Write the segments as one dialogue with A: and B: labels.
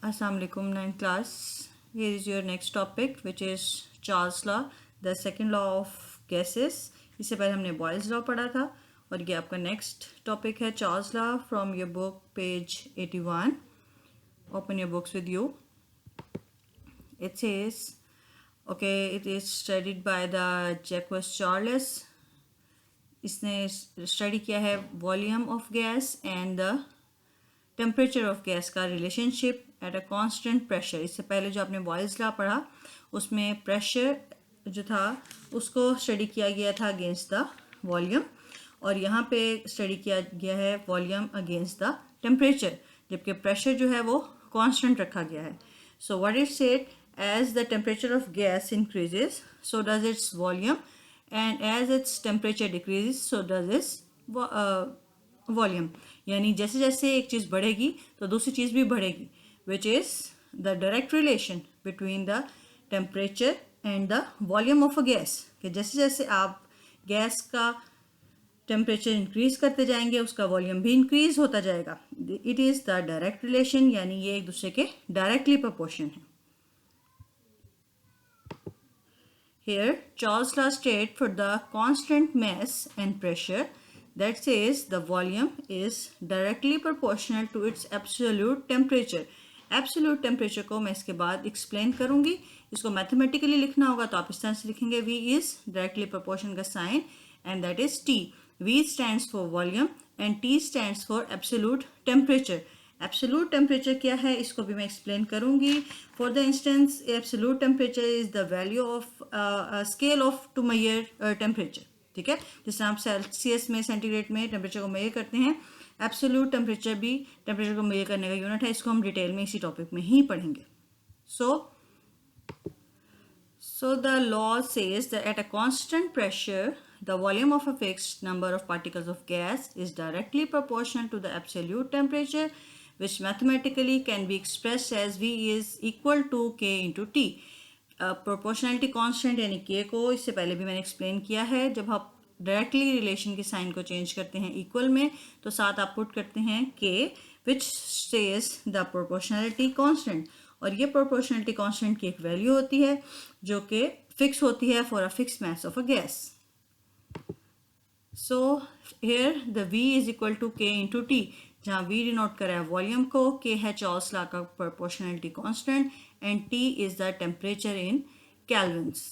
A: Assalamu alaikum, 9th class. Here is your next topic, which is Charles law, the second law of gases. इससे पहले हमने Boyle's law पढ़ा था और ये आपका next topic है Charles law from your book page 81. Open your books with you. It says, okay, it is studied by the Jacques Charles. इसने स्टडी किया है volume of gas and the temperature of gas का relationship at a constant pressure. इससे पहले जो आपने Boyle's law पढ़ा उसमें प्रेशर जो था उसको स्टडी किया गया था अगेंस्ट द वॉल्यूम, और यहाँ पे स्टडी किया गया है वॉल्यूम अगेंस्ट द टेम्परेचर, जबकि प्रेशर जो है वो कांस्टेंट रखा गया है. So what it said, as the temperature of gas increases so does its volume, and as its temperature decreases so does its volume. यानी जैसे जैसे एक चीज़ बढ़ेगी तो दूसरी चीज़ भी बढ़ेगी, which is the direct relation between the temperature and the volume of a gas. कि जैसे जैसे आप गैस का टेम्परेचर इंक्रीज करते जाएंगे उसका वॉल्यूम भी इंक्रीज होता जाएगा. It is the direct relation, यानी ये एक दूसरे के डायरेक्टली प्रोपोर्शन है. Here, Charles law states for the constant mass and pressure, that says the volume is directly proportional to its absolute temperature. Absolute temperature को मैं इसके बाद explain करूँगी. इसको mathematically लिखना होगा तो आप इस तरह से लिखेंगे, V is directly proportional का sign and that is T. V stands for volume and T stands for absolute temperature. Absolute temperature क्या है इसको भी मैं एक्सप्लेन करूंगी. For the instance, absolute temperature is the value of scale of to measure temperature. ठीक है, जैसे आप सेल्सियस में सेंटीग्रेड में टेम्परेचर को मेजर करते हैं, एब्सोल्यूट टेम्परेचर भी टेम्परेचर को मेजर करने का यूनिट है. इसको हम डिटेल में इसी टॉपिक में ही पढ़ेंगे. So the law says that at a constant pressure, the volume of a fixed number of particles of gas is directly proportional to the absolute temperature, which mathematically can be expressed as V is equal to K into T. Proportionality constant यानी K को इससे पहले भी मैंने explain किया है. जब आप डायरेक्टली रिलेशन के साइन को चेंज करते हैं इक्वल में तो साथ आप पुट करते हैं K, which says the proportionality constant. और ये प्रोपोर्शनलिटी कांस्टेंट की एक वैल्यू होती है जो कि फिक्स होती है for a fix mass of a gas. So here the V is equal to K into T, जहाँ V डिनोट करा है वॉल्यूम को, K है चार्ल्स लॉ का proportionality constant and T is the temperature in kelvins.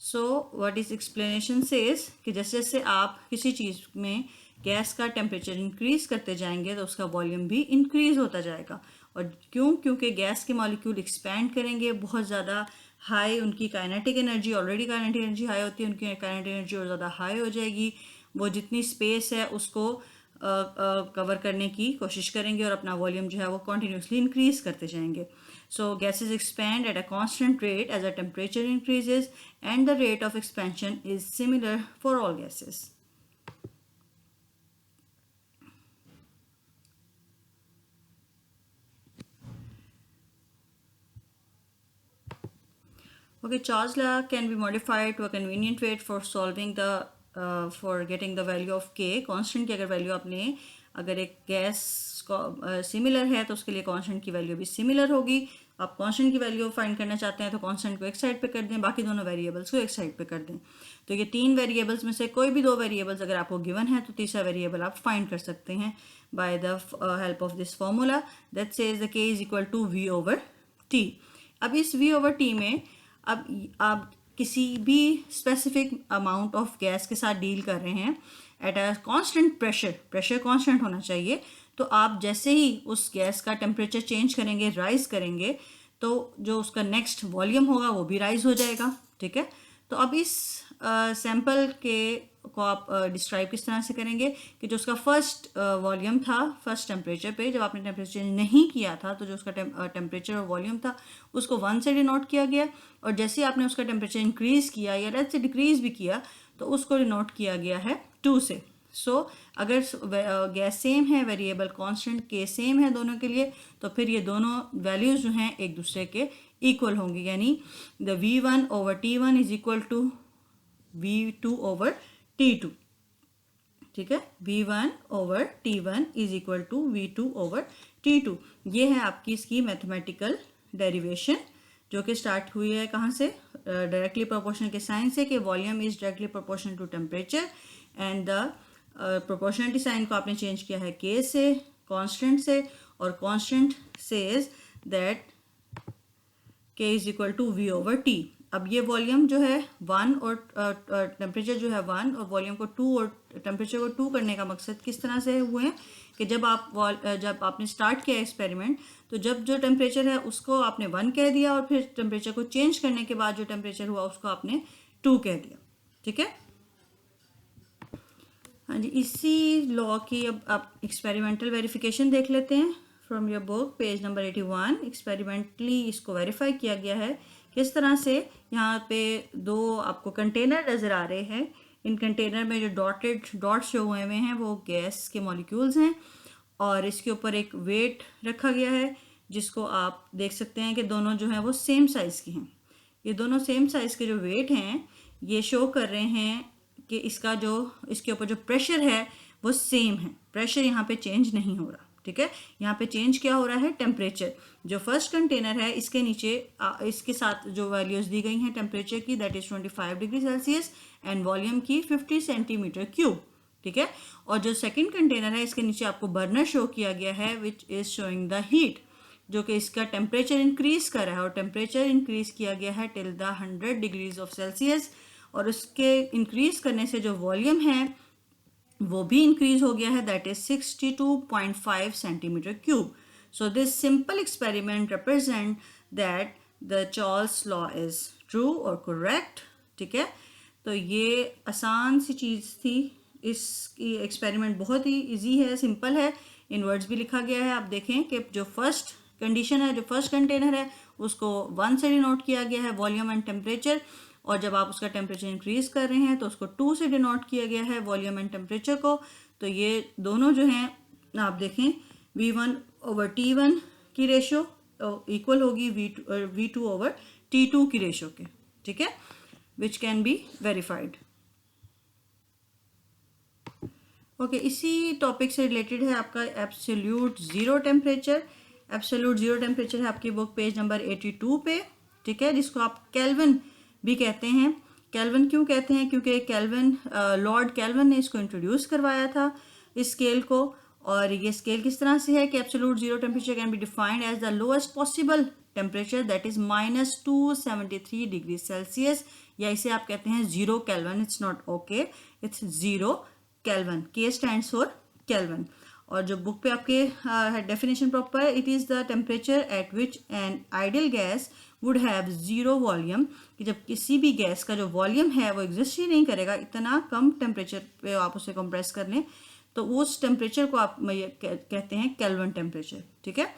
A: So what is explanation says कि जैसे जैसे आप किसी चीज़ में गैस का टेम्परेचर इंक्रीज करते जाएंगे तो उसका वॉल्यूम भी इंक्रीज होता जाएगा. और क्योंकि गैस के मॉलिक्यूल एक्सपैंड करेंगे, बहुत ज़्यादा हाई उनकी kinetic energy, already kinetic energy high होती है, उनकी काइनेटिक एनर्जी और ज़्यादा हाई हो जाएगी. वो जितनी स्पेस है उसको कवर करने की कोशिश करेंगे और अपना वॉल्यूम जो है वो कॉन्टीन्यूसली इंक्रीज करते जाएंगे. So gases expand at a constant rate as a temperature increases and the rate of expansion is similar for all gases. Okay, Charles law can be modified to a convenient way for solving the for getting the value of K. Constant की अगर value आपने, अगर एक gas similar है तो उसके लिए constant की वैल्यू भी सिमिलर होगी. आप कांस्टेंट की वैल्यू फाइंड करना चाहते हैं तो कांस्टेंट को एक साइड पे कर दें, बाकी दोनों वेरिएबल्स को एक साइड पे कर दें. तो ये तीन वेरिएबल्स में से कोई भी दो वेरिएबल्स अगर आपको गिवन है तो तीसरा वेरिएबल आप फाइंड कर सकते हैं by the help of this formula that says the K is equal to V over T. अब इस V ओवर T में अब आप किसी भी स्पेसिफिक अमाउंट ऑफ गैस के साथ डील कर रहे हैं eight a constant pressure constant होना चाहिए. तो आप जैसे ही उस गैस का टेम्परेचर चेंज करेंगे, राइज करेंगे, तो जो उसका नेक्स्ट वॉल्यूम होगा वो भी राइज हो जाएगा. ठीक है, तो अब इस सैम्पल के को आप डिस्क्राइब किस तरह से करेंगे कि जो उसका फर्स्ट वॉल्यूम था फर्स्ट टेम्परेचर पे, जब आपने टेम्परेचर चेंज नहीं किया था तो जो उसका टेम्परेचर और वॉल्यूम था उसको 1 से डिनोट किया गया, और जैसे आपने उसका टेम्परेचर इंक्रीज किया या लेट्स से डिक्रीज भी किया तो उसको डिनोट किया गया है 2 से. सो अगर गैस सेम है, वेरिएबल कांस्टेंट K सेम है दोनों के लिए, तो फिर ये दोनों वैल्यूज जो हैं एक दूसरे के इक्वल होंगी, यानी the V1 over T1 is equal to V2 over T2. ठीक है, V1 over T1 is equal to V2 over T2, ये है आपकी इसकी मैथमेटिकल डेरिवेशन जो कि स्टार्ट हुई है कहाँ से, डायरेक्टली प्रोपोर्शनल के साइन से, कि volume is directly proportional to temperature, and the proportionality sign को आपने चेंज किया है K से, कांस्टेंट से, और constant says that K is equal to V over T। अब ये वॉल्यूम जो है 1 और टेम्परेचर जो है 1 और वॉल्यूम को 2 और टेम्परेचर को 2 करने का मकसद किस तरह से हुए हैं कि जब आपने स्टार्ट किया एक्सपेरिमेंट, तो जब जो टेम्परेचर है उसको आपने 1 कह दिया और फिर टेम्परेचर को चेंज करने के बाद जो टेम्परेचर हुआ उसको आपने 2 कह दिया। ठीक है, हाँ जी। इसी लॉ की अब आप एक्सपेरिमेंटल वेरिफिकेशन देख लेते हैं from your book page number 81। Experimentally इसको वेरीफाई किया गया है किस तरह से। यहाँ पे दो आपको कंटेनर नज़र आ रहे हैं, इन कंटेनर में जो डॉट्स जो हुए हैं वो गैस के मॉलिक्यूल्स हैं, और इसके ऊपर एक वेट रखा गया है जिसको आप देख सकते हैं कि दोनों जो हैं वो सेम साइज़ के हैं। ये दोनों सेम साइज़ के जो वेट हैं ये शो कर रहे हैं कि इसके ऊपर जो प्रेशर है वो सेम है, प्रेशर यहाँ पे चेंज नहीं हो रहा। ठीक है, यहाँ पे चेंज क्या हो रहा है, टेम्परेचर। जो फर्स्ट कंटेनर है इसके नीचे इसके साथ जो वैल्यूज दी गई हैं टेम्परेचर की, that is 25 degree Celsius, and volume की 50 सेंटीमीटर क्यूब। ठीक है, और जो सेकंड कंटेनर है इसके नीचे आपको बर्नर शो किया गया है which is showing the heat, जो कि इसका टेम्परेचर इंक्रीज कर रहा है, और टेम्परेचर इंक्रीज किया गया है till the 100 degrees of Celsius, और उसके इंक्रीज करने से जो वॉल्यूम है वो भी इंक्रीज हो गया है, that is 62.5 centimetre cube. So this simple experiment represent that the Charles law is true और करेक्ट। ठीक है, तो ये आसान सी चीज़ थी। इसकी एक्सपेरिमेंट बहुत ही इजी है, सिंपल है, इन वर्ड्स भी लिखा गया है। आप देखें कि जो फर्स्ट कंडीशन है, जो फर्स्ट कंटेनर है उसको 1 से डिनोट किया गया है, वॉल्यूम एंड टेम्परेचर, और जब आप उसका टेम्परेचर इंक्रीज कर रहे हैं तो उसको 2 से डिनोट किया गया है, वॉल्यूम एंड टेम्परेचर को। तो ये दोनों जो हैं आप देखें V1 ओवर T1 की रेशो इक्वल होगी V2 ओवर T2 की रेशो के। ठीक है, which can be verified. Okay, इसी टॉपिक से रिलेटेड है आपका absolute zero temperature. Absolute zero temperature है आपकी बुक पेज नंबर 82 पे। ठीक है, जिसको आप केल्विन भी कहते हैं। केल्विन क्यों कहते हैं, क्योंकि केल्विन लॉर्ड केल्विन ने इसको इंट्रोड्यूस करवाया था इस स्केल को। और ये स्केल किस तरह से है कि absolute zero temperature can be defined as the lowest possible temperature, that is -273 degree Celsius, या इसे आप कहते हैं zero kelvin. It's not okay, it's zero kelvin. K stands for kelvin. और जो बुक पे आपके डेफिनेशन प्रॉपर है, it is the temperature at which an ideal gas would have zero volume, कि जब किसी भी गैस का जो वॉल्यूम है वो एग्जिस्ट ही नहीं करेगा, इतना कम टेम्परेचर पे आप उसे कंप्रेस कर लें, तो उस टेम्परेचर को आप कहते हैं केल्विन टेम्परेचर। ठीक है,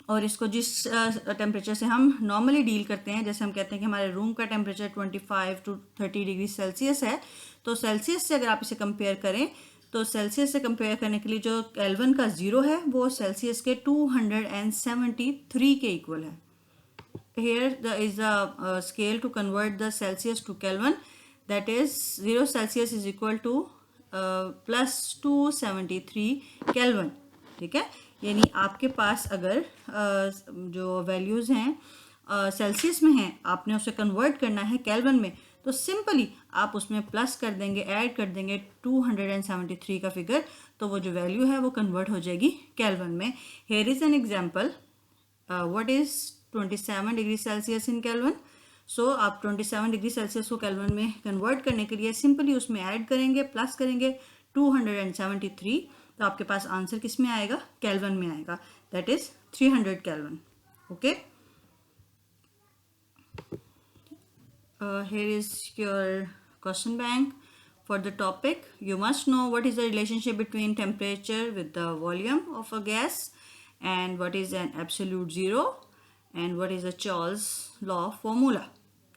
A: और इसको जिस टेम्परेचर से हम नॉर्मली डील करते हैं, जैसे हम कहते हैं कि हमारे रूम का टेम्परेचर 25 to 30 डिग्री सेल्सियस है, तो सेल्सियस से अगर आप इसे कंपेयर करें तो सेल्सियस से कंपेयर करने के लिए जो केल्विन का ज़ीरो है वो सेल्सियस के 273 के इक्वल है। Here is a scale to convert the Celsius to Kelvin, that is 0 Celsius is equal to plus 273 Kelvin। ठीक है, यानी आपके पास अगर जो वैल्यूज़ हैं सेल्सियस में हैं, आपने उसे कन्वर्ट करना है केल्विन में, तो सिंपली आप उसमें प्लस कर देंगे, ऐड कर देंगे 273 का फिगर, तो वो जो वैल्यू है वो कन्वर्ट हो जाएगी केल्विन में। Here is an example, what is 27 degree Celsius in kelvin. So आप 27 डिग्री सेल्सियस को केल्विन में कन्वर्ट करने के लिए सिंपली उसमें ऐड करेंगे, प्लस करेंगे 273, तो आपके पास आंसर किस में आएगा, केल्विन में आएगा, that is 300 kelvin. Okay, here is your question bank for the topic. You must know what is the relationship between temperature with the volume of a gas, and what is an absolute zero, and what is a Charles law formula.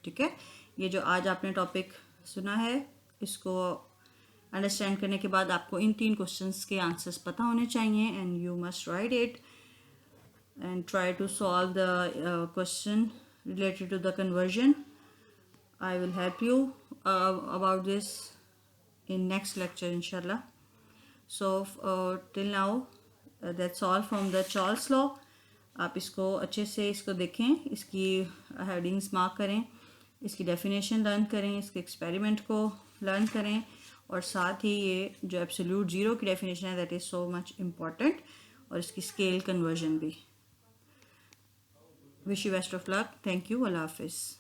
A: ठीक है, ये जो आज आपने topic सुना है इसको understand करने के बाद आपको इन 3 क्वेश्चंस के आंसर्स पता होने चाहिए, and you must write it and try to solve the question related to the conversion. I will help you about this in next lecture inshallah. So till now that's all from the Charles law. आप इसको अच्छे से इसको देखें, इसकी headings mark करें, इसकी definition learn करें, इसके एक्सपेरिमेंट को लर्न करें, और साथ ही ये जो एब्सोल्यूट ज़ीरो की डेफिनेशन है that is so much important, और इसकी स्केल कन्वर्जन भी। Wish you best of luck. Thank you. अल्लाह हाफिज़।